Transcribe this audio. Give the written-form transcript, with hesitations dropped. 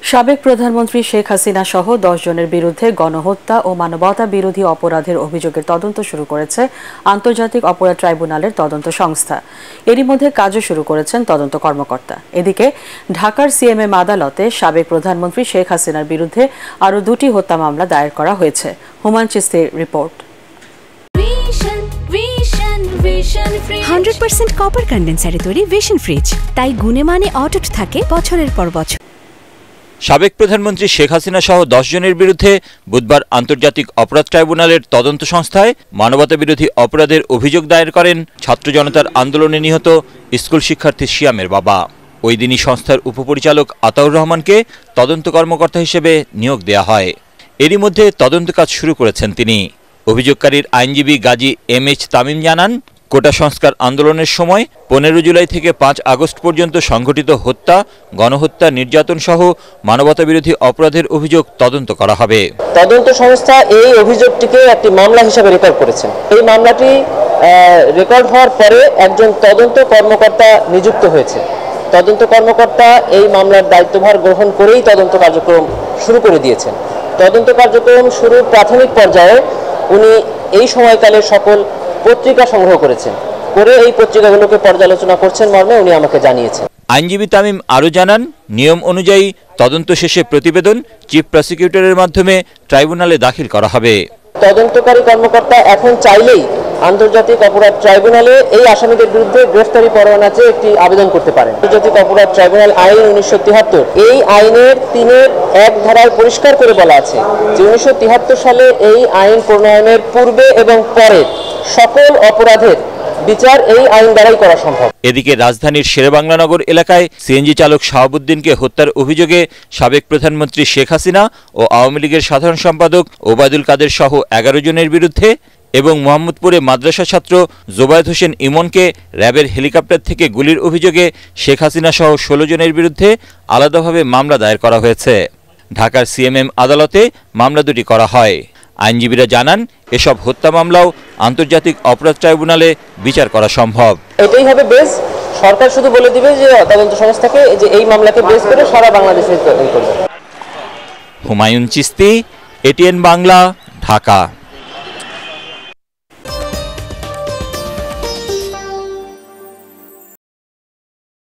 সাবেক প্রধানমন্ত্রী শেখ হাসিনা সহ 10 জনের বিরুদ্ধে গণহত্যা ও মানবতা বিরোধী অপরাধের অভিযোগের তদন্ত শুরু করেছে আন্তর্জাতিক অপরাধ ট্রাইব্যুনালের তদন্ত সংস্থা। এরই মধ্যে কাজও শুরু করেছেন তদন্ত কর্মকর্তা। এদিকে ঢাকার সিএমএম আদালতে সাবেক প্রধানমন্ত্রী শেখ হাসিনার বিরুদ্ধে আরও 2টি হত্যা মামলা দায়ের করা হয়েছে। হুমায়ুন চিস্তির রিপোর্ট। 100% কপার কন্ডেন্সারে তৈরি ভিশন ফ্রিজ, তাই গুণে মানে অটুট থাকে বছরের পর বছর। সাবেক প্রধানমন্ত্রী শেখ হাসিনা সহ 10 জনের বিরুদ্ধে বুধবার আন্তর্জাতিক অপরাধ ট্রাইব্যুনালের তদন্ত সংস্থায় মানবতা বিরোধী অপরাধের অভিযোগ দায়ের করেন ছাত্র জনতার আন্দোলনে নিহত স্কুল শিক্ষার্থী সিয়ামের বাবা। ওই দিনই সংস্থার উপপরিচালক আতাউর রহমানকে তদন্ত কর্মকর্তা হিসেবে নিয়োগ দেওয়া হয়। এরই মধ্যে তদন্ত কাজ শুরু করেছেন তিনি। অভিযোগকারীর আইনজীবী গাজী এম.এইচ. তামিম জানান, কোটা সংস্কার আন্দোলনের সময় 15 জুলাই থেকে 5 আগস্ট পর্যন্ত সংঘটিত হত্যা, গণহত্যা, নির্যাতন সহ মানবতাবিরোধী অপরাধের অভিযোগ তদন্ত করা হবে। তদন্ত সংস্থা এই অভিযোগটিকে একটি মামলা হিসেবে রেকর্ড করেছেন। এই মামলাটি রেকর্ড হওয়ার পরে একজন তদন্ত কর্মকর্তা নিযুক্ত হয়েছে। তদন্ত কর্মকর্তা এই মামলার দায়িত্বভার গ্রহণ করেই তদন্ত কার্যক্রম শুরু করে দিয়েছেন। তদন্ত কার্যক্রম শুরুর প্রাথমিক পর্যায়ে উনি এই সময়কালে সকল পত্রিকা সংগ্রহ করেছেন, করে এই পত্রিকাগুলোকে পর্যালোচনা করছেন মর্মে উনি আমাকে জানিয়েছেন। আইনজীবী তামিম আরও জানান, নিয়ম অনুযায়ী তদন্ত শেষে প্রতিবেদন চিফ প্রসিকিউটরের মাধ্যমে ট্রাইব্যুনালে দাখিল করা হবে। তদন্তকারী কর্মকর্তা এখন চাইলেই আন্তর্জাতিক অপরাধ ট্রাইব্যুনালে এই আসামিদের বিরুদ্ধে গ্রেফতারি পরোয়ানা চেয়ে একটি আবেদন করতে পারেন। আন্তর্জাতিক অপরাধ ট্রাইব্যুনাল আইন 1973, এই আইনের 3-1 ধারায় পরিষ্কার করে বলা আছে যে 1973 সালে এই আইন প্রণয়নের পূর্বে এবং পরে সকল অপরাধের বিচার এই আইন দ্বারাই করা সম্ভব। এদিকে রাজধানীর শেরেবাংলানগর এলাকায় সিএনজি চালক শাহাবুদ্দিনকে হত্যার অভিযোগে সাবেক প্রধানমন্ত্রী শেখ হাসিনা ও আওয়ামী লীগের সাধারণ সম্পাদক ওবায়দুল কাদের সহ 11 জনের বিরুদ্ধে এবং মোহাম্মদপুরে মাদ্রাসা ছাত্র জোবায়েদ হোসেন ইমনকে র্যাবের হেলিকপ্টার থেকে গুলির অভিযোগে শেখ হাসিনা সহ 16 জনের বিরুদ্ধে আলাদাভাবে মামলা দায়ের করা হয়েছে। ঢাকার সিএমএম আদালতে মামলা দুটি করা হয়। আইনজীবীরা জানান, এসব হত্যা মামলাও আন্তর্জাতিক অপরাধ ট্রাইব্যুনালে বিচার করা সম্ভব। এটাই হবে বেস। সরকার শুধু বলে দিবে যে তদন্ত সংস্থাকে যে এই মামলাকে বেস করে সারা বাংলাদেশে তদন্ত করবে। হুমায়ুন চিস্তি, এটিএন বাংলা, ঢাকা।